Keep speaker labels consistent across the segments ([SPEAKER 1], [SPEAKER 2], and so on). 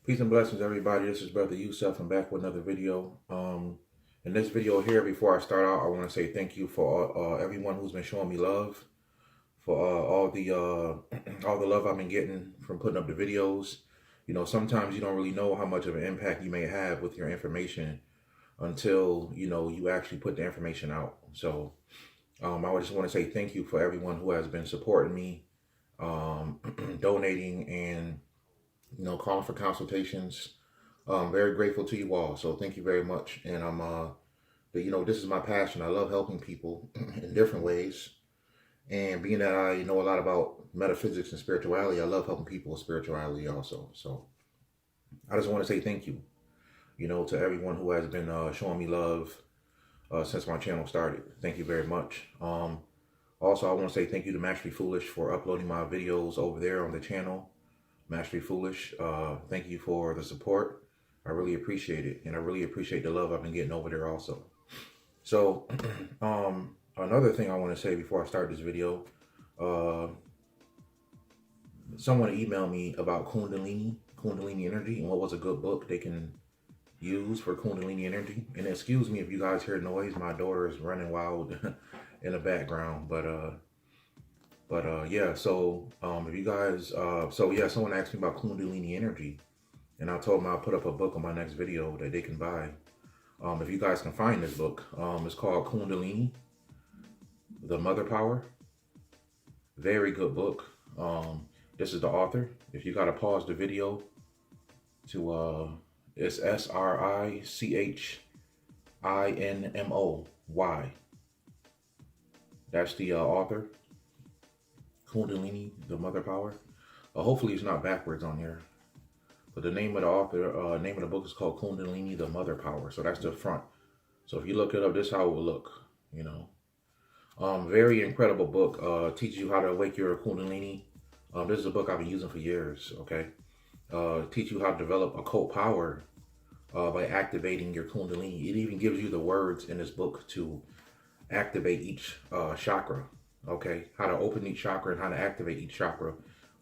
[SPEAKER 1] Peace and blessings, everybody. This is Brother Yusuf. I'm back with another video. In this video here, before I start out, I want to say thank you for everyone who's been showing me love, for all the all the love I've been getting from putting up the videos. You know, sometimes you don't really know how much of an impact you may have with your information until you actually put the information out. So I just want to say thank you for everyone who has been supporting me, donating, and calling for consultations. Very grateful to you all. So thank you very much. And this is my passion. I love helping people in different ways. And being that I know a lot about metaphysics and spirituality, I love helping people with spirituality also. So I just want to say thank you, to everyone who has been showing me love since my channel started. Thank you very much. Also, I want to say thank you to Mastery Foolish for uploading my videos over there on the channel. Mastery Foolish, thank you for the support. I really appreciate it, and I really appreciate the love I've been getting over there also. So another thing I want to say before I start this video, someone emailed me about Kundalini energy, and what was a good book they can use for Kundalini energy. And excuse me if you guys hear noise, my daughter is running wild in the background, but yeah, so if you guys, someone asked me about Kundalini energy, and I told them I'll put up a book on my next video that they can buy. If you guys can find this book, it's called Kundalini, the Mother Power. Very good book. This is the author. If you gotta pause the video to, it's Srichinomoy. That's the author. Kundalini, the Mother Power. Hopefully it's not backwards on here. But the name of the author, name of the book is called Kundalini, the Mother Power. So that's the front. So if you look it up, this is how it will look, Very incredible book. Teaches you how to awake your Kundalini. This is a book I've been using for years, okay? Teach you how to develop occult power by activating your Kundalini. It even gives you the words in this book to activate each chakra. Okay, how to open each chakra and how to activate each chakra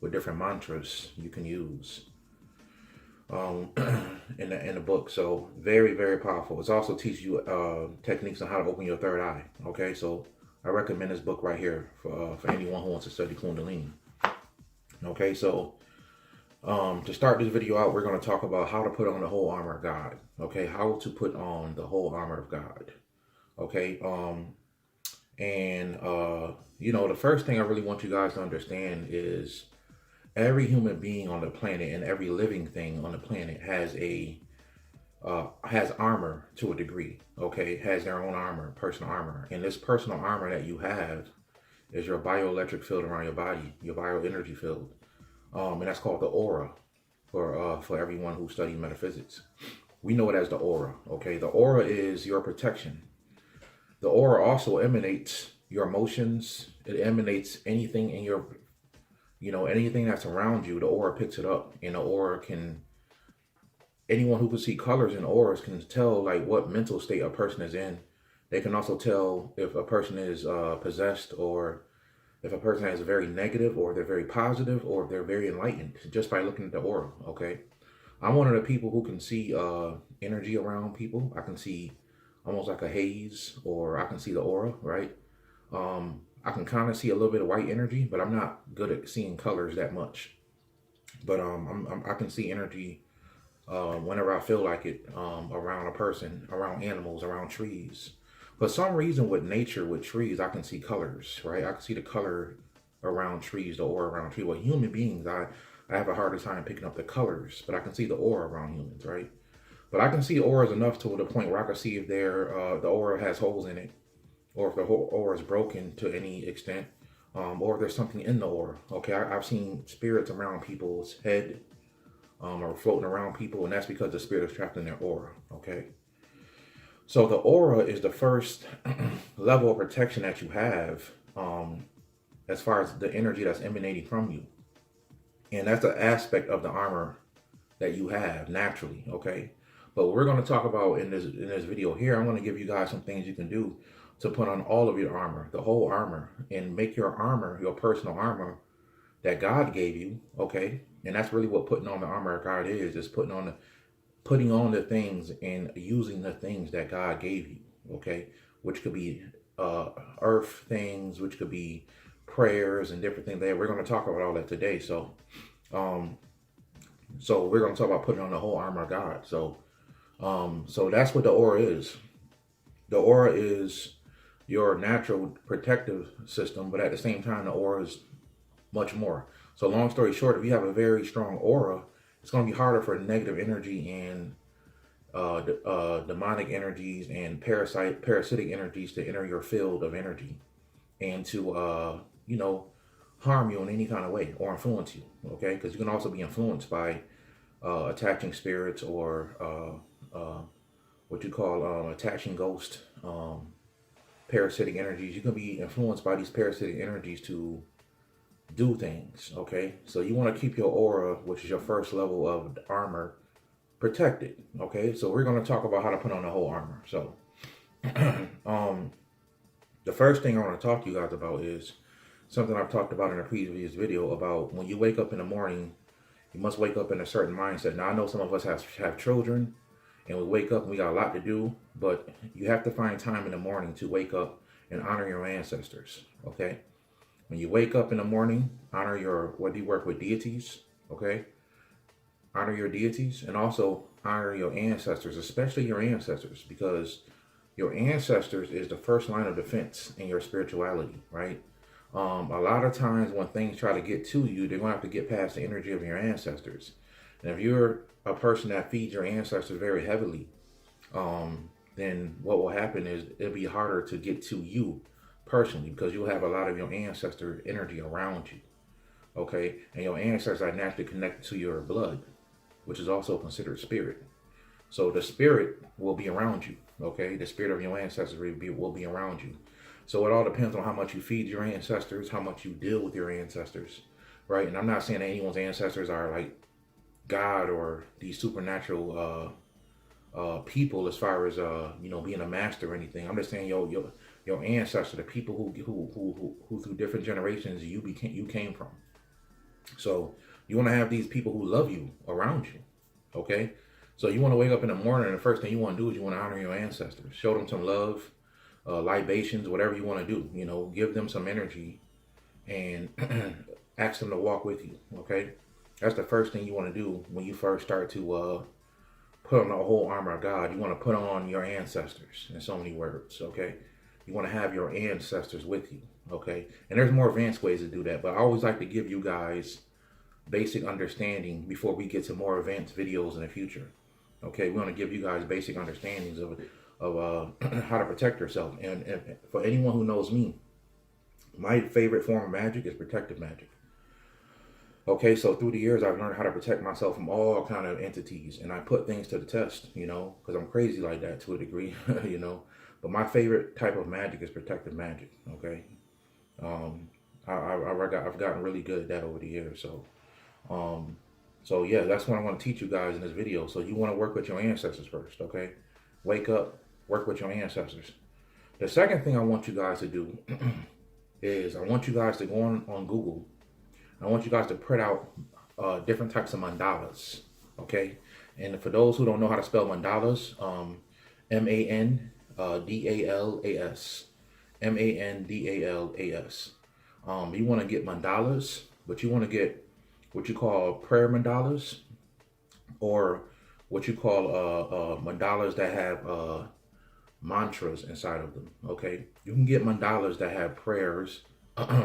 [SPEAKER 1] with different mantras you can use in the book. So very, very powerful. It also teaches you techniques on how to open your third eye. Okay, so I recommend this book right here for anyone who wants to study Kundalini. Okay, so to start this video out, we're going to talk about how to put on the whole armor of God. Okay, how to put on the whole armor of God. Okay, the first thing I really want you guys to understand is every human being on the planet and every living thing on the planet has armor to a degree. Okay, has their own armor, personal armor, and this personal armor that you have is your bioelectric field around your body, your bioenergy field, and that's called the aura for everyone who studies metaphysics. We know it as the aura. Okay, the aura is your protection. The aura also emanates your emotions. It emanates anything in your, anything that's around you. The aura picks it up, and the aura anyone who can see colors in auras can tell like what mental state a person is in. They can also tell if a person is possessed, or if a person is very negative, or they're very positive, or if they're very enlightened just by looking at the aura. Okay, I'm one of the people who can see energy around people. I can see almost like a haze, or I can see the aura, right? I can kind of see a little bit of white energy, but I'm not good at seeing colors that much. But I can see energy whenever I feel like it, around a person, around animals, around trees. For some reason with nature, with trees, I can see colors, right? I can see the color around trees, the aura around trees. With human beings, I have a harder time picking up the colors, but I can see the aura around humans, right? But I can see auras enough to the point where I can see if the aura has holes in it, or if the whole aura is broken to any extent, or if there's something in the aura. Okay, I've seen spirits around people's head, or floating around people, and that's because the spirit is trapped in their aura. Okay, so the aura is the first level of protection that you have, as far as the energy that's emanating from you, and that's an aspect of the armor that you have naturally. Okay. But what we're going to talk about in this video here, I'm going to give you guys some things you can do to put on all of your armor, the whole armor, and make your armor, your personal armor, that God gave you, okay? And that's really what putting on the armor of God is putting on the things and using the things that God gave you, okay? Which could be earth things, which could be prayers and different things there. We're going to talk about all that today. Um, so we're going to talk about putting on the whole armor of God. So that's what the aura is. The aura is your natural protective system, but at the same time, the aura is much more. So long story short, if you have a very strong aura, it's going to be harder for negative energy and demonic energies and parasitic energies to enter your field of energy and to harm you in any kind of way or influence you. Okay, because you can also be influenced by attaching spirits or what you call attaching ghost parasitic energies. You can be influenced by these parasitic energies to do things. Okay, so you want to keep your aura, which is your first level of armor, protected. Okay, so we're going to talk about how to put on the whole armor. So the first thing I want to talk to you guys about is something I've talked about in a previous video about when you wake up in the morning, you must wake up in a certain mindset. Now I know some of us have children and we wake up and we got a lot to do, but you have to find time in the morning to wake up and honor your ancestors. Okay, when you wake up in the morning, honor whether you work with deities, okay, honor your deities, and also honor your ancestors, especially your ancestors, because your ancestors is the first line of defense in your spirituality, right? A lot of times when things try to get to you, they're going to have to get past the energy of your ancestors. And if you're a person that feeds your ancestors very heavily, then what will happen is it'll be harder to get to you personally because you'll have a lot of your ancestor energy around you, okay? And your ancestors are naturally connected to your blood, which is also considered spirit. So the spirit will be around you, okay? The spirit of your ancestors will be around you. So it all depends on how much you feed your ancestors, how much you deal with your ancestors, right? And I'm not saying that anyone's ancestors are like God or these supernatural people as far as being a master or anything. I'm just saying your ancestors, the people who through different generations you came from. So you want to have these people who love you around you, okay? So you want to wake up in the morning and the first thing you want to do is you want to honor your ancestors. Show them some love, libations, whatever you want to do. Give them some energy and ask them to walk with you, okay? That's the first thing you want to do when you first start to put on the whole armor of God. You want to put on your ancestors in so many words, okay? You want to have your ancestors with you, okay? And there's more advanced ways to do that, but I always like to give you guys basic understanding before we get to more advanced videos in the future. Okay, we want to give you guys basic understandings of how to protect yourself. And for anyone who knows me, my favorite form of magic is protective magic. Okay, so through the years, I've learned how to protect myself from all kind of entities, and I put things to the test, because I'm crazy like that to a degree, But my favorite type of magic is protective magic. Okay, I've gotten really good at that over the years. So yeah, that's what I want to teach you guys in this video. So you want to work with your ancestors first, okay? Wake up, work with your ancestors. The second thing I want you guys to do is I want you guys to go on Google. I want you guys to print out different types of mandalas, okay? And for those who don't know how to spell mandalas, M-A-N-D-A-L-A-S. M-A-N-D-A-L-A-S. You want to get mandalas, but you want to get what you call prayer mandalas, or what you call mandalas that have mantras inside of them. Okay, you can get mandalas that have prayers,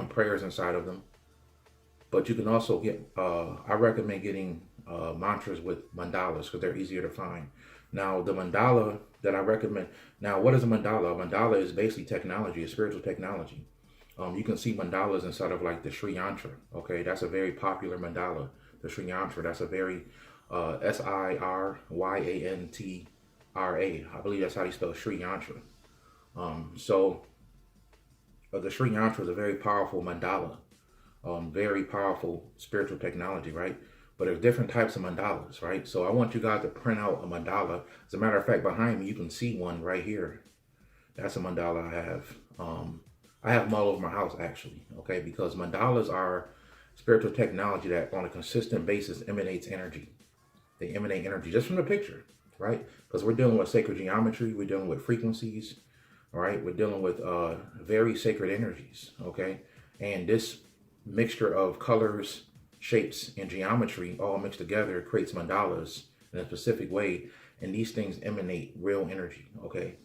[SPEAKER 1] prayers inside of them, but you can also get. I recommend getting mantras with mandalas because they're easier to find. Now, the mandala that I recommend. Now, what is a mandala? A mandala is basically technology, a spiritual technology. You can see mandalas inside of like the Sri Yantra. Okay, that's a very popular mandala. The Sri Yantra. That's a very Siryantra. I believe that's how you spell Sri Yantra. So the Sri Yantra is a very powerful mandala. Very powerful spiritual technology, right? But there's different types of mandalas, right? So I want you guys to print out a mandala. As a matter of fact, behind me, you can see one right here. That's a mandala I have. I have them all over my house, actually, okay? Because mandalas are spiritual technology that on a consistent basis emanates energy. They emanate energy just from the picture, right? Because we're dealing with sacred geometry, we're dealing with frequencies, all right? We're dealing with very sacred energies, okay? And this mixture of colors, shapes, and geometry all mixed together creates mandalas in a specific way, and these things emanate real energy, okay?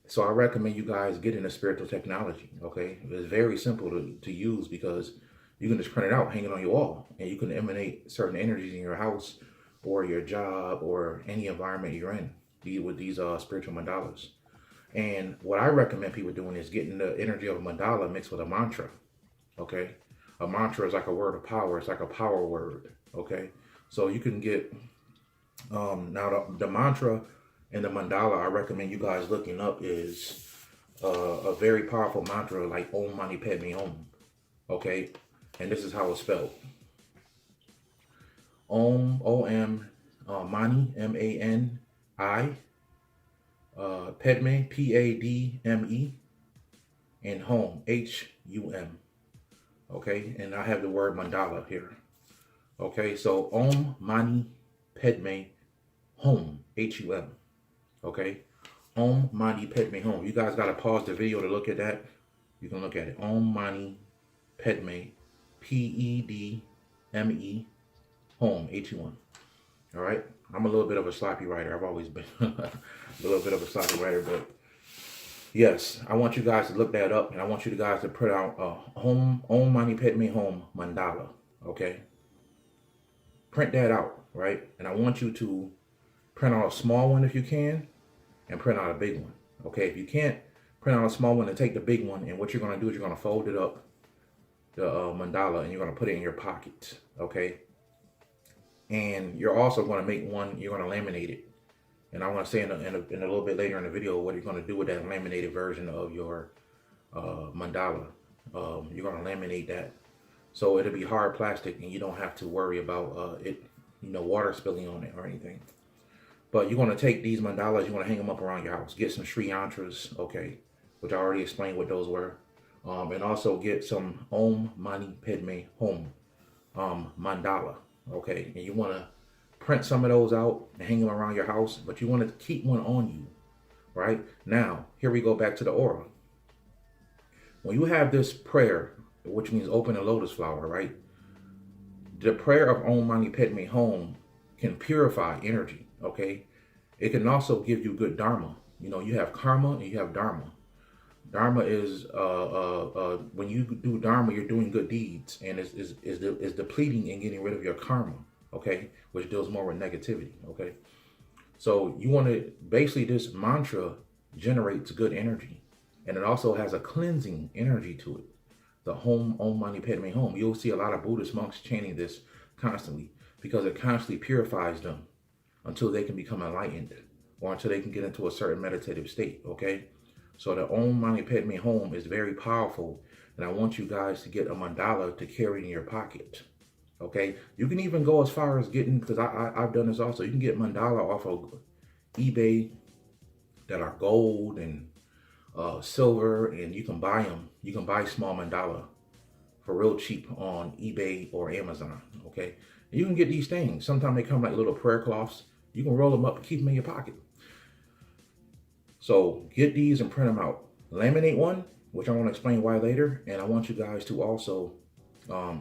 [SPEAKER 1] So I recommend you guys get into spiritual technology, okay? It's very simple to use because you can just print it out, hang it on your wall, and you can emanate certain energies in your house or your job or any environment you're in with these spiritual mandalas. And what I recommend people doing is getting the energy of a mandala mixed with a mantra, okay? A mantra is like a word of power. It's like a power word, okay? So you can get, now the mantra and the mandala I recommend you guys looking up is a very powerful mantra like Om Mani Padme Hum, okay? And this is how it's spelled. Om, O-M, Mani, M-A-N-I, Padme, P-A-D-M-E, and Hum, H-U-M. Okay, and I have the word mandala here. Okay, so Om Mani Padme Hum, H-U-M. Okay, Om Mani Padme Hum. You guys got to pause the video to look at that. You can look at it. Om Mani Padme, P-E-D-M-E, Hum, H-U-M. All right, I'm a little bit of a sloppy writer. I've always been a little bit of a sloppy writer, but yes, I want you guys to look that up, and I want you guys to put out Om Mani Padme Hum Mandala, okay? Print that out, right? And I want you to print out a small one if you can, and print out a big one, okay? If you can't print out a small one, and take the big one, and what you're going to do is you're going to fold it up, the mandala, and you're going to put it in your pocket, okay? And you're also going to make one, you're going to laminate it. And I want to say in a little bit later in the video what you're going to do with that laminated version of your mandala. You're going to laminate that so it'll be hard plastic and you don't have to worry about it, water spilling on it or anything. But you're going to take these mandalas, you're going to hang them up around your house. Get some Sri yantras, okay, which I already explained what those were. And also get some Om Mani Padme Hum mandala, okay. And you want to print some of those out and hang them around your house, but you want to keep one on you, right? Now, here we go back to the aura. When you have this prayer, which means open a lotus flower, right? The prayer of Om Mani Padme Hum can purify energy, okay? It can also give you good dharma. You have karma and you have dharma. Dharma is, when you do dharma, you're doing good deeds, and is depleting and getting rid of your karma, okay, which deals more with negativity, okay? So you want to, basically this mantra generates good energy, and it also has a cleansing energy to it. The Om Mani Padme Hum. You'll see a lot of Buddhist monks chanting this constantly because it constantly purifies them until they can become enlightened or until they can get into a certain meditative state, okay? So the Om Mani Padme Hum is very powerful, and I want you guys to get a mandala to carry in your pocket. Okay, you can even go as far as getting, because I've done this also, you can get mandala off of eBay that are gold and silver, and you can buy them. You can buy small mandala for real cheap on eBay or Amazon, okay? And you can get these things. Sometimes they come like little prayer cloths. You can roll them up and keep them in your pocket. So get these and print them out. Laminate one, which I want to explain why later, and I want you guys to also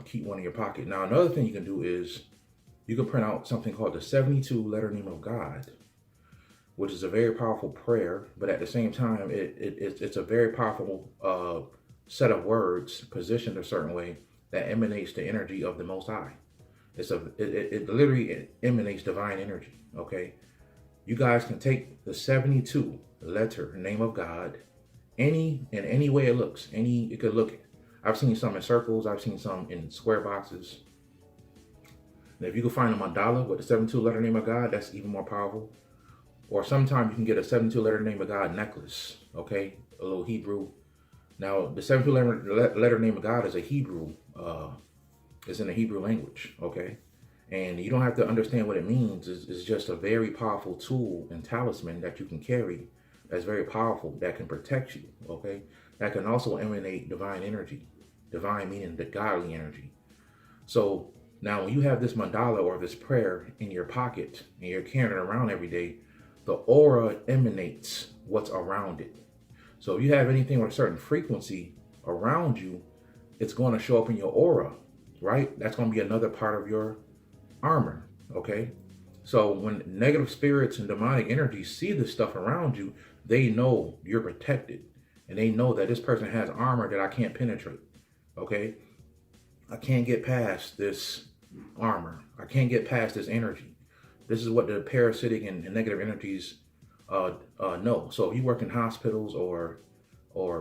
[SPEAKER 1] keep one in your pocket. Now, another thing you can do is you can print out something called the 72 letter name of God, which is a very powerful prayer, but at the same time, it's a very powerful set of words positioned a certain way that emanates the energy of the Most High. It literally emanates divine energy, okay? You guys can take the 72 letter name of God, in any way it looks. It could look, I've seen some in circles, I've seen some in square boxes. And if you can find a mandala with the 72 letter name of God, that's even more powerful. Or sometimes you can get a 72 letter name of God necklace, okay? A little Hebrew. Now, the 72 letter name of God is a Hebrew, it's in the Hebrew language, okay? And you don't have to understand what it means. It's just a very powerful tool and talisman that you can carry that's very powerful, that can protect you, okay? That can also emanate divine energy. Divine meaning the godly energy. So now when you have this mandala or this prayer in your pocket and you're carrying it around every day, the aura emanates what's around it. So if you have anything with a certain frequency around you, it's going to show up in your aura, right? That's going to be another part of your armor, okay? So when negative spirits and demonic energies see this stuff around you, they know you're protected. And they know that this person has armor that I can't penetrate, okay? I can't get past this armor. I can't get past this energy. This is what the parasitic and negative energies know. So if you work in hospitals or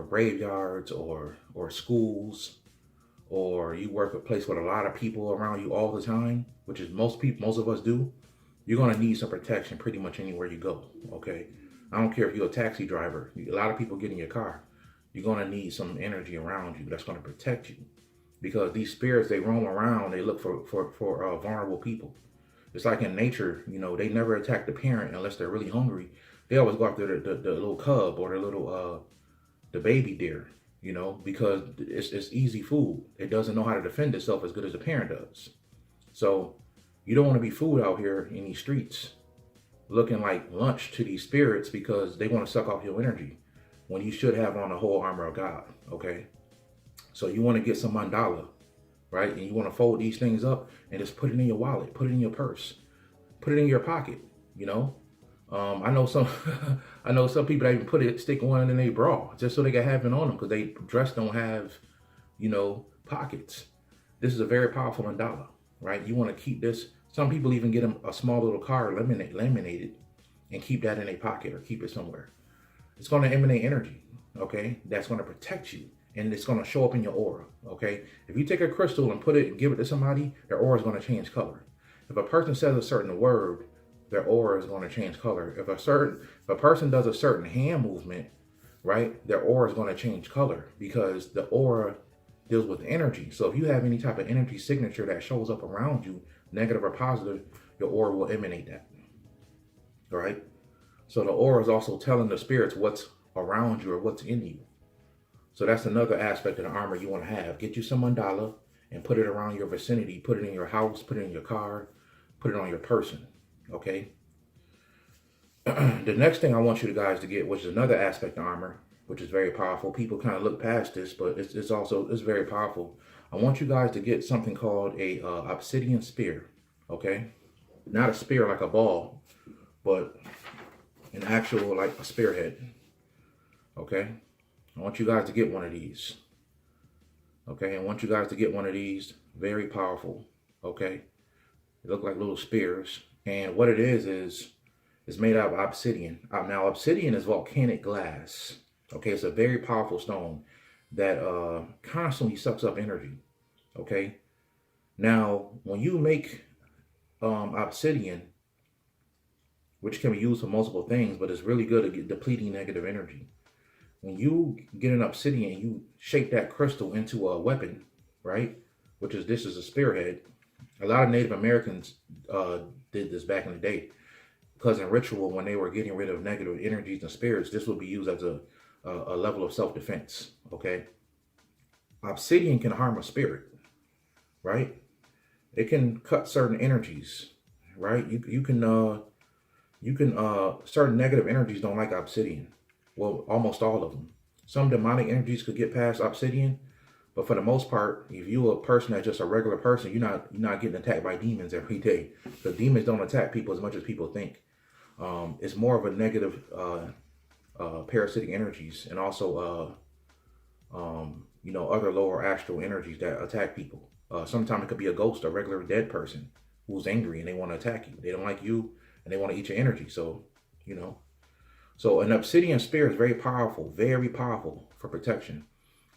[SPEAKER 1] graveyards or schools, or you work a place with a lot of people around you all the time, which is most of us do, you're gonna need some protection pretty much anywhere you go. Okay, I don't care if you're a taxi driver. A lot of people get in your car. You're gonna need some energy around you that's gonna protect you, because these spirits, they roam around. They look for vulnerable people. It's like in nature, you know, they never attack the parent unless they're really hungry. They always go after the little cub or the little the baby deer, you know, because it's easy food. It doesn't know how to defend itself as good as the parent does. So you don't want to be food out here in these streets looking like lunch to these spirits, because they want to suck off your energy when you should have on the whole armor of God, okay? So you want to get some mandala, right? And you want to fold these things up and just put it in your wallet, put it in your purse, put it in your pocket, you know? I know some I know some people that even stick one in their bra just so they can have it on them, because they dress don't have, you know, pockets. This is a very powerful mandala, right? You want to keep this. Some people even get them a small little card laminated and keep that in their pocket or keep it somewhere. It's going to emanate energy, okay? That's going to protect you, and it's going to show up in your aura, okay? If you take a crystal and put it and give it to somebody, their aura is going to change color. If a person says a certain word, their aura is going to change color. If a person does a certain hand movement, right, their aura is going to change color, because the aura deals with energy. So if you have any type of energy signature that shows up around you, negative or positive, your aura will emanate that. All right. So the aura is also telling the spirits what's around you or what's in you. So that's another aspect of the armor you want to have. Get you some mandala and put it around your vicinity. Put it in your house, put it in your car, put it on your person. Okay. The next thing I want you guys to get, which is another aspect of armor, which is very powerful. People kind of look past this, but it's very powerful. I want you guys to get something called a obsidian spear. Okay, not a spear like a ball, but an actual like a spearhead. Okay, I want you guys to get one of these. Okay, I want you guys to get one of these. Very powerful. Okay, they look like little spears. And what it is it's made out of obsidian. Now, obsidian is volcanic glass. Okay, it's a very powerful stone that constantly sucks up energy. Okay, now when you make obsidian, which can be used for multiple things, but it's really good at depleting negative energy. When you get an obsidian, you shape that crystal into a weapon, right? This is a spearhead. A lot of Native Americans did this back in the day, because in ritual, when they were getting rid of negative energies and spirits, this would be used as a level of self-defense. Okay, obsidian can harm a spirit, right? It can cut certain energies, right? You can certain negative energies don't like obsidian. Well, almost all of them. Some demonic energies could get past obsidian, but for the most part, if you're a person that's just a regular person, you're not getting attacked by demons every day. The demons don't attack people as much as people think. It's more of a negative parasitic energies, and also other lower astral energies that attack people. Sometimes it could be a ghost, a regular dead person who's angry and they want to attack you. They don't like you and they want to eat your energy. So an obsidian spear is very powerful for protection.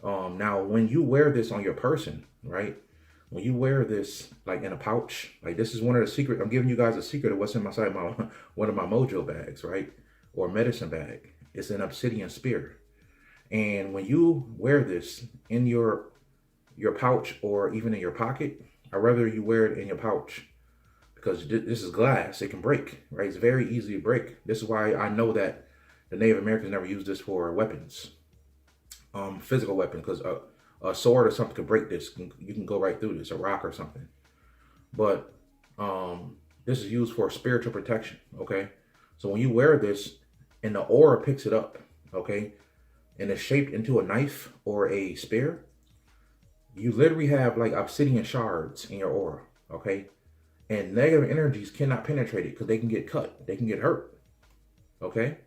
[SPEAKER 1] Now, when you wear this on your person, right? When you wear this like in a pouch, like this is one of the secret. I'm giving you guys a secret of what's inside one of my mojo bags, right? Or medicine bag. It's an obsidian spear. And when you wear this in your pouch or even in your pocket, I'd rather you wear it in your pouch, because this is glass. It can break, right? It's very easy to break. This is why I know that the Native Americans never used this for weapons, physical weapons, because a sword or something could break this. You can go right through this, a rock or something. But this is used for spiritual protection, okay? So when you wear this and the aura picks it up, okay, and it's shaped into a knife or a spear, you literally have like obsidian shards in your aura, okay? And negative energies cannot penetrate it because they can get cut, they can get hurt, okay?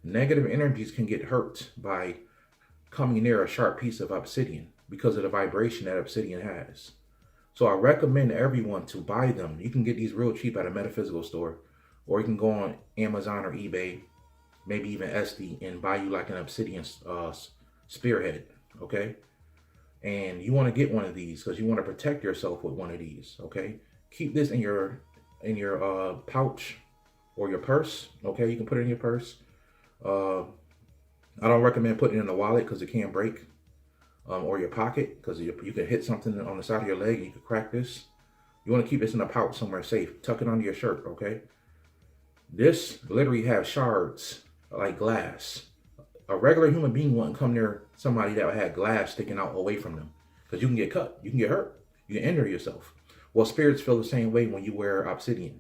[SPEAKER 1] Negative energies can get hurt by coming near a sharp piece of obsidian because of the vibration that obsidian has. So I recommend everyone to buy them. You can get these real cheap at a metaphysical store, or you can go on Amazon or eBay, maybe even Etsy, and buy you like an obsidian spearhead, okay? And you want to get one of these because you want to protect yourself with one of these, okay? Keep this in your pouch or your purse, okay? You can put it in your purse. I don't recommend putting it in a wallet because it can break, or your pocket because you can hit something on the side of your leg and you could crack this. You want to keep this in a pouch somewhere safe. Tuck it under your shirt, okay? This literally has shards like glass. A regular human being wouldn't come near somebody that had glass sticking out away from them because you can get cut, you can get hurt, you can injure yourself. Well, spirits feel the same way when you wear obsidian,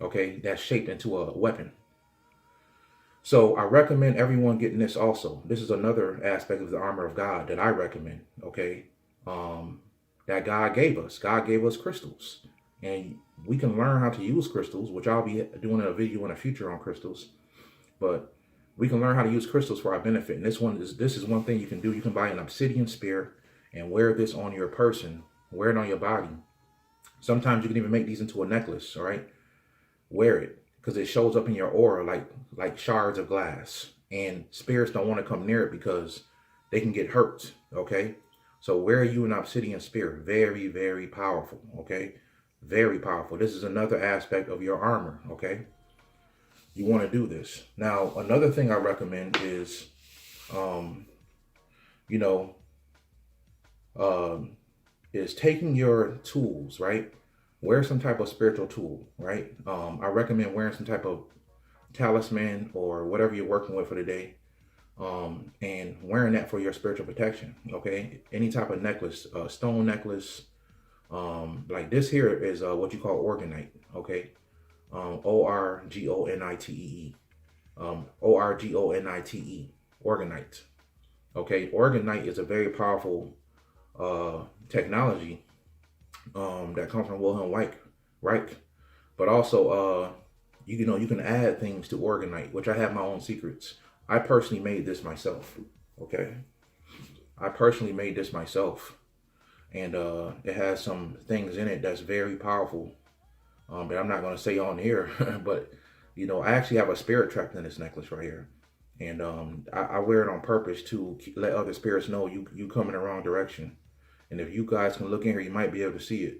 [SPEAKER 1] okay? That's shaped into a weapon. So I recommend everyone getting this also. This is another aspect of the armor of God that I recommend, okay? That God gave us. God gave us crystals. And we can learn how to use crystals, which I'll be doing a video in the future on crystals. But we can learn how to use crystals for our benefit. And this is one thing you can do. You can buy an obsidian spear and wear this on your person. Wear it on your body. Sometimes you can even make these into a necklace, all right? Wear it. Because it shows up in your aura like shards of glass. And spirits don't want to come near it because they can get hurt, okay? So wear you an obsidian spear. Very, very powerful, okay? Very powerful. This is another aspect of your armor, okay? You want to do this. Now, another thing I recommend is, is taking your tools, right? Wear some type of spiritual tool, right? I recommend wearing some type of talisman or whatever you're working with for the day, and wearing that for your spiritual protection, okay? Any type of necklace, stone necklace, like this here is what you call organite, okay? O-R-G-O-N-I-T-E-E, O-R-G-O-N-I-T-E, organite, okay? Organite is a very powerful technology that comes from Wilhelm Reich, but also you can add things to organite, which I have my own secrets. I personally made this myself, okay? I personally made this myself, and it has some things in it that's very powerful that I'm not going to say on here, but I actually have a spirit trapped in this necklace right here, and I wear it on purpose to let other spirits know you come in the wrong direction. And if you guys can look in here, you might be able to see it.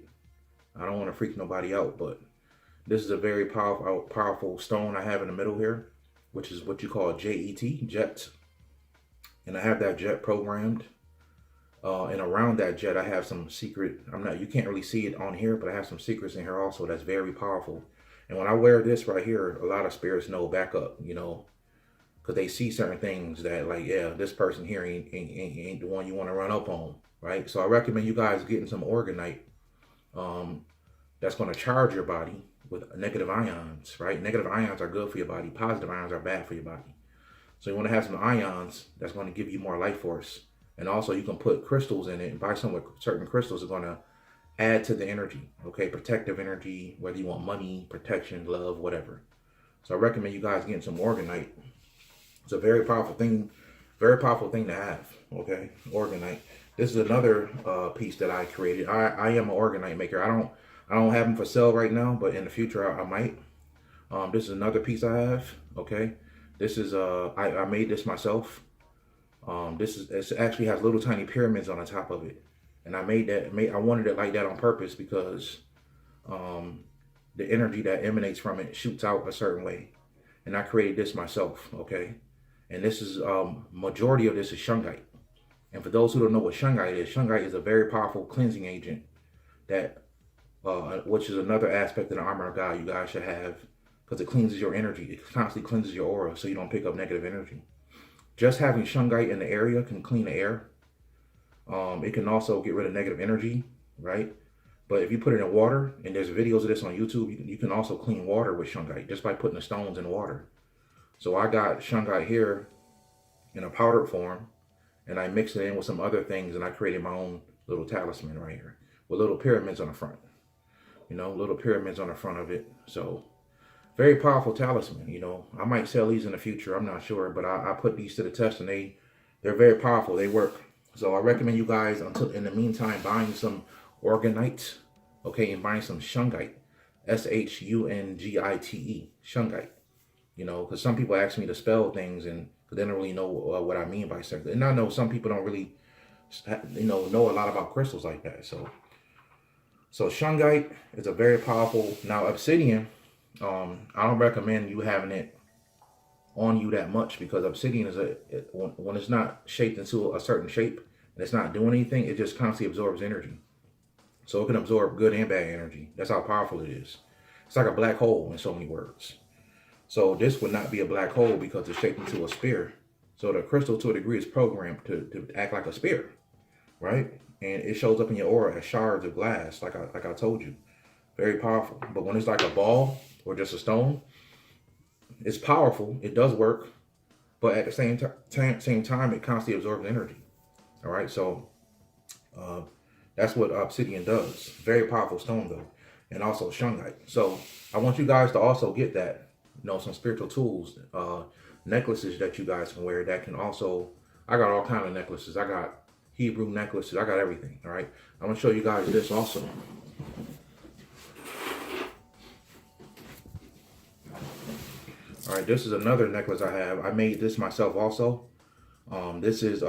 [SPEAKER 1] I don't want to freak nobody out, but this is a very powerful stone I have in the middle here, which is what you call J-E-T, jet. And I have that jet programmed. And around that jet, I have some secret, you can't really see it on here, but I have some secrets in here also that's very powerful. And when I wear this right here, a lot of spirits know back up, because they see certain things that like, yeah, this person here ain't the one you want to run up on. Right, so I recommend you guys getting some organite that's going to charge your body with negative ions, right? Negative ions are good for your body. Positive ions are bad for your body. So you want to have some ions that's going to give you more life force. And also you can put crystals in it and buy some with certain crystals are going to add to the energy, okay? Protective energy, whether you want money, protection, love, whatever. So I recommend you guys getting some organite. It's a very powerful thing to have, okay? Organite. This is another piece that I created. I am an organite maker. I don't have them for sale right now, but in the future I might. This is another piece I have. Okay, this is I made this myself. It actually has little tiny pyramids on the top of it, and I wanted it like that on purpose because the energy that emanates from it shoots out a certain way, and I created this myself. Okay, and this is majority of this is shungite. And for those who don't know what shungite is a very powerful cleansing agent that, which is another aspect of the armor of God you guys should have because it cleanses your energy. It constantly cleanses your aura so you don't pick up negative energy. Just having shungite in the area can clean the air. It can also get rid of negative energy, right? But if you put it in water, and there's videos of this on YouTube, you can also clean water with shungite just by putting the stones in water. So I got shungite here in a powdered form, and I mixed it in with some other things, and I created my own little talisman right here with little pyramids on the front. Little pyramids on the front of it. So very powerful talisman. I might sell these in the future. I'm not sure, but I put these to the test, and they're very powerful. They work. So I recommend you guys, until in the meantime, buying some organite, okay, and buying some shungite, Shungite, shungite. Because some people ask me to spell things, and they don't really know what I mean by something. And I know some people don't really, know a lot about crystals like that. So shungite is a very powerful. Now obsidian, I don't recommend you having it on you that much, because obsidian is when it's not shaped into a certain shape and it's not doing anything, it just constantly absorbs energy. So it can absorb good and bad energy. That's how powerful it is. It's like a black hole in so many words. So this would not be a black hole because it's shaped into a sphere. So the crystal, to a degree, is programmed to act like a sphere, right? And it shows up in your aura as shards of glass, like I told you. Very powerful. But when it's like a ball or just a stone, it's powerful. It does work, but at the same time, it constantly absorbs energy. All right, so that's what obsidian does. Very powerful stone, though, and also shungite. So I want you guys to also get that. Some spiritual tools, necklaces that you guys can wear. That can also. I got all kind of necklaces. I got Hebrew necklaces. I got everything. All right. I'm gonna show you guys this also. All right, this is another necklace I have. I made this myself also. This is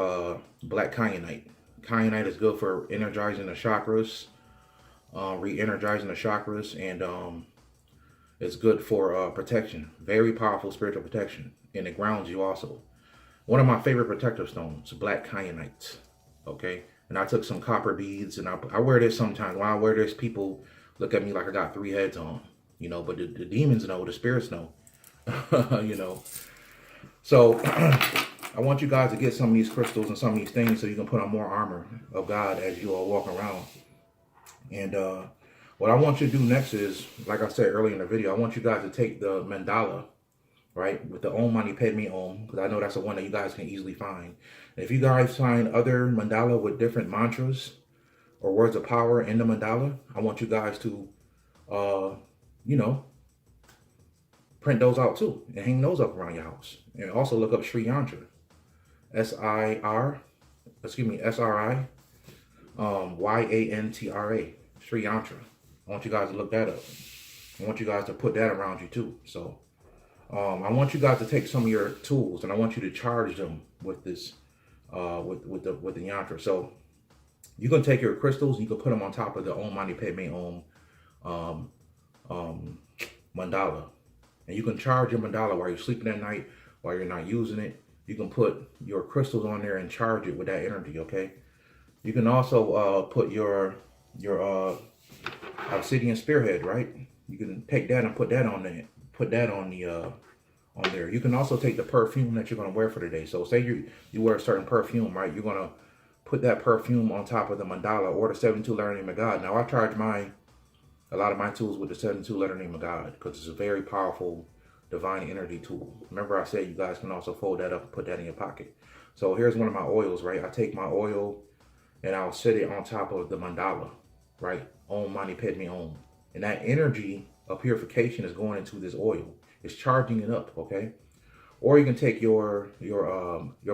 [SPEAKER 1] black kyanite. Kyanite is good for energizing the chakras, re-energizing the chakras, and it's good for protection. Very powerful spiritual protection, and it grounds you also. One of my favorite protective stones, black kyanite. Okay, and I took some copper beads, and I wear this sometimes. When I wear this, people look at me like I got 3 heads on. But the demons know, the spirits know. So I want you guys to get some of these crystals and some of these things so you can put on more armor of God as you all walk around. And what I want you to do next is, like I said earlier in the video, I want you guys to take the mandala, right, with the Om Mani Padme Om, because I know that's the one that you guys can easily find. And if you guys find other mandala with different mantras or words of power in the mandala, I want you guys to, print those out too and hang those up around your house. And also look up Sri Yantra, SRI, YANTRA, Sri Yantra. I want you guys to look that up. I want you guys to put that around you too. So I want you guys to take some of your tools and I want you to charge them with this, with the yantra. So you can take your crystals, you can put them on top of the Om Mani Padme Om mandala. And you can charge your mandala while you're sleeping at night, while you're not using it. You can put your crystals on there and charge it with that energy, okay? You can also put your obsidian spearhead, right? You can take that and put that on there. Put that on there. You can also take the perfume that you're gonna wear for the day. So say you wear a certain perfume, right? You're gonna put that perfume on top of the mandala or the 72-letter name of God. Now I charge a lot of my tools with the 72-letter name of God because it's a very powerful divine energy tool. Remember I said you guys can also fold that up and put that in your pocket. So here's one of my oils, right? I take my oil and I'll set it on top of the mandala, right? Om Mani Padme Om. And that energy of purification is going into this oil. It's charging it up, okay? Or you can take your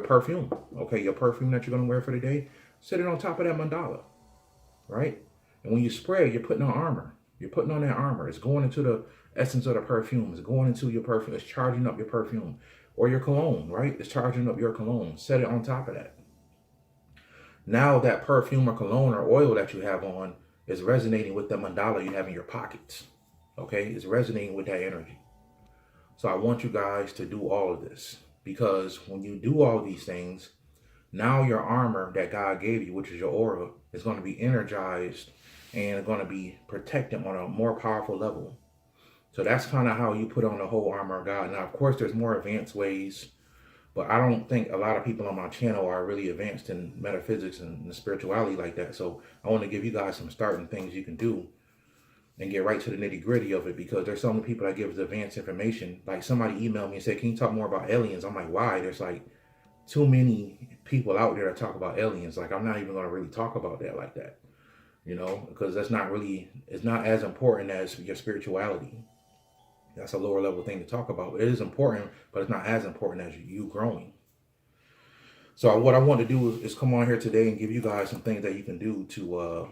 [SPEAKER 1] perfume, okay? Your perfume that you're gonna wear for the day, set it on top of that mandala, right? And when you spray, you're putting on armor. You're putting on that armor. It's going into the essence of the perfume. It's going into your perfume. It's charging up your perfume. Or your cologne, right? It's charging up your cologne. Set it on top of that. Now that perfume or cologne or oil that you have on is resonating with the mandala you have in your pockets. Okay? It's resonating with that energy. So I want you guys to do all of this. Because when you do all these things, now your armor that God gave you, which is your aura, is going to be energized and going to be protected on a more powerful level. So that's kind of how you put on the whole armor of God. Now, of course, there's more advanced ways, But I don't think a lot of people on my channel are really advanced in metaphysics and spirituality like that. So I want to give you guys some starting things you can do and get right to the nitty gritty of it, because there's so many people that give advanced information. Like somebody emailed me and said, can you talk more about aliens? I'm like, why? There's like too many people out there that talk about aliens. Like, I'm not even going to really talk about that like that, you know, because that's not really, it's not as important as your spirituality. That's a lower level thing to talk about. It is important, but it's not as important as you growing. So what I want to do is come on here today and give you guys some things that you can do to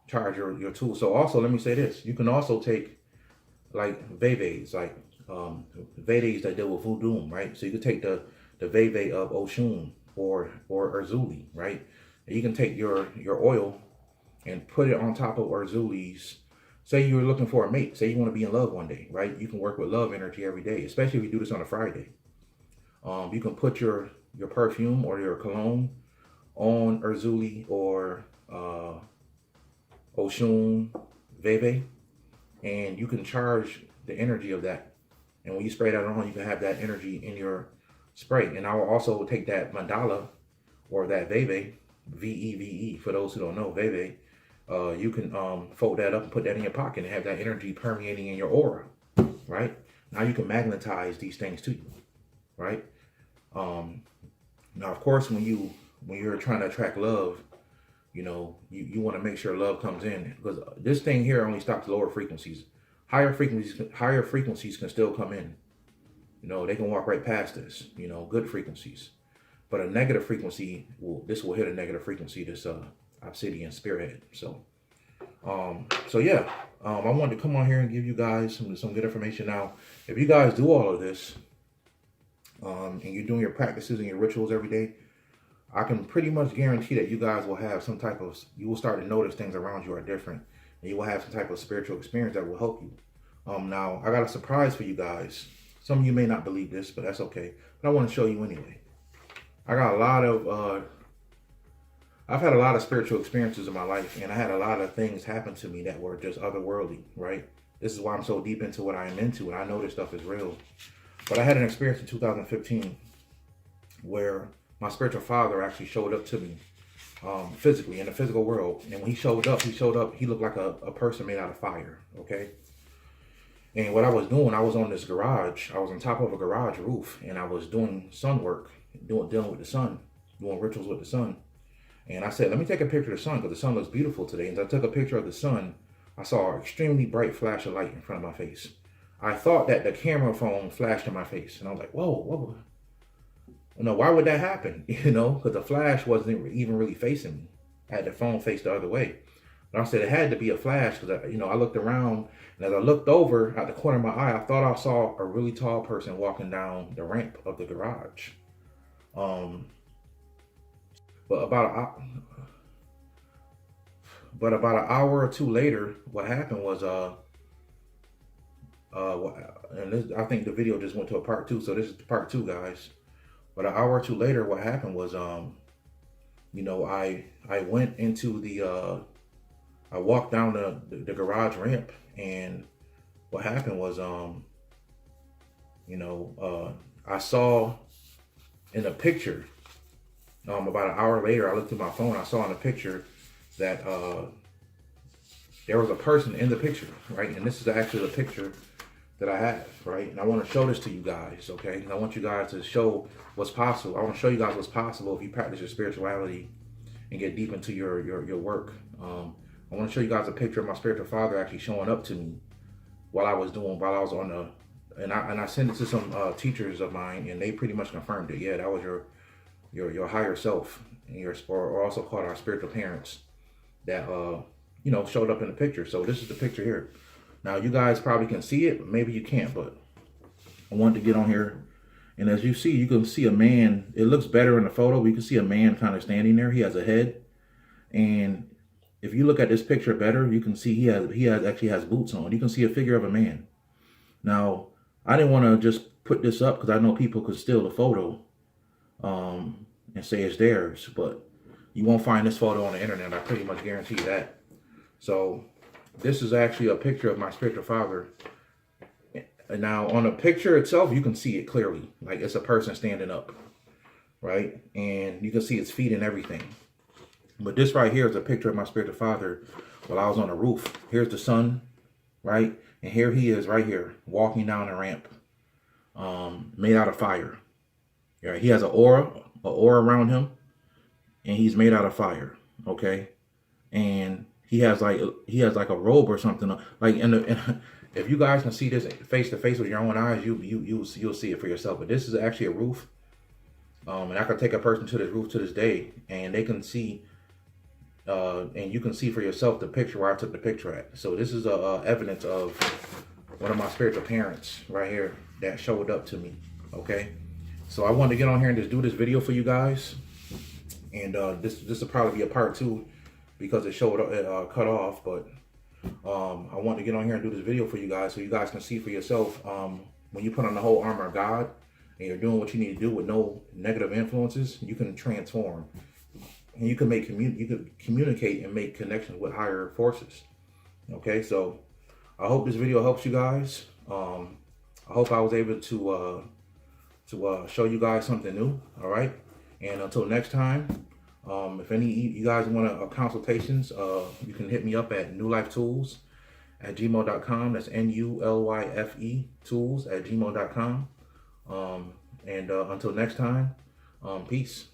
[SPEAKER 1] charge your tool. So also, let me say this. You can also take like Veves, like Vedes that deal with voodoo, right? So you can take the Veve of Oshun or Erzuli, right? And you can take your oil and put it on top of Erzuli's. Say you're looking for a mate. Say you want to be in love one day, right? You can work with love energy every day, especially if you do this on a Friday. You can put your perfume or your cologne on Erzuli or Oshun Veve, and you can charge the energy of that. And when you spray that on, you can have that energy in your spray. And I will also take that Mandala or that Veve, V-E-V-E, for those who don't know, Veve. You can fold that up and put that in your pocket and have that energy permeating in your aura, right? Now you can magnetize these things to you, right? Now, of course, when you're trying to attract love, you know, you want to make sure love comes in, because this thing here only stops lower frequencies. Higher frequencies can still come in. You know, they can walk right past this, you know, good frequencies. But a negative frequency, this will hit a negative frequency, this obsidian spearhead. So yeah, I wanted to come on here and give you guys some good information. Now, if you guys do all of this, and you're doing your practices and your rituals every day, I can pretty much guarantee that you guys will have some type of, you will start to notice things around you are different, and you will have some type of spiritual experience that will help you. Now, I got a surprise for you guys. Some of you may not believe this, but that's okay. But I want to show you anyway. I got a lot of, I've had a lot of spiritual experiences in my life, and I had a lot of things happen to me that were just otherworldly, right? This is why I'm so deep into what I am into, and I know this stuff is real. But I had an experience in 2015 where my spiritual father actually showed up to me physically in the physical world. And when he showed up, he looked like a person made out of fire, okay? And what I was doing, I was on this garage. I was on top of a garage roof, and I was doing sun work, dealing with the sun, doing rituals with the sun. And I said, let me take a picture of the sun, because the sun looks beautiful today. And as I took a picture of the sun, I saw an extremely bright flash of light in front of my face. I thought that the camera phone flashed in my face. And I was like, whoa. No, why would that happen? You know, because the flash wasn't even really facing me. I had the phone faced the other way. But I said it had to be a flash, because, you know, I looked around, and as I looked over at the corner of my eye, I thought I saw a really tall person walking down the ramp of the garage. But about an hour or two later, what happened was, and this, I think the video just went to a part 2, so this is part 2, guys. But an hour or two later, what happened was, you know, I went into I walked down the garage ramp, and what happened was, you know, I saw in a picture, about an hour later, I looked at my phone, I saw in a picture that there was a person in the picture, right? And this is actually the picture that I have, right? And I want to show this to you guys, okay? And I want you guys to show what's possible. I want to show you guys what's possible if you practice your spirituality and get deep into your work. I want to show you guys a picture of my spiritual father actually showing up to me while I was on the, and I sent it to some teachers of mine, and they pretty much confirmed it. Yeah, that was your higher self, and or also called our spiritual parents that you know, showed up in the picture. So this is the picture here. Now, you guys probably can see it, but maybe you can't, but I wanted to get on here. And as you see, you can see a man. It looks better in the photo. We can see a man kind of standing there. He has a head. And if you look at this picture better, you can see he actually has boots on. You can see a figure of a man. Now, I didn't want to just put this up because I know people could steal the photo and say it's theirs. But you won't find this photo on the internet. I pretty much guarantee that. So this is actually a picture of my spiritual father And now on the picture itself, you can see it clearly. Like it's a person standing up, right? And you can see its feet and everything. But this right here is a picture of my spiritual father while I was on the roof. Here's the sun, right? And here he is right here, walking down the ramp, made out of fire. Right? He has an aura around him, and he's made out of fire, okay? And he has like a robe or something. Like if you guys can see this face to face with your own eyes, you'll see it for yourself. But this is actually a roof. And I could take a person to this roof to this day, and they can see, and you can see for yourself the picture where I took the picture at. So this is evidence of one of my spiritual parents right here that showed up to me. Okay, so I wanted to get on here and just do this video for you guys, and this will probably be a part 2 because it showed up cut off. But I wanted to get on here and do this video for you guys so you guys can see for yourself. When you put on the whole armor of God and you're doing what you need to do with no negative influences, you can transform. And you can communicate and make connections with higher forces. Okay, so I hope this video helps you guys. I hope I was able to show you guys something new. All right, and until next time, if any you guys want consultations, you can hit me up at newlifetools@gmail.com. That's NULYFE tools@gmail.com. And until next time, peace.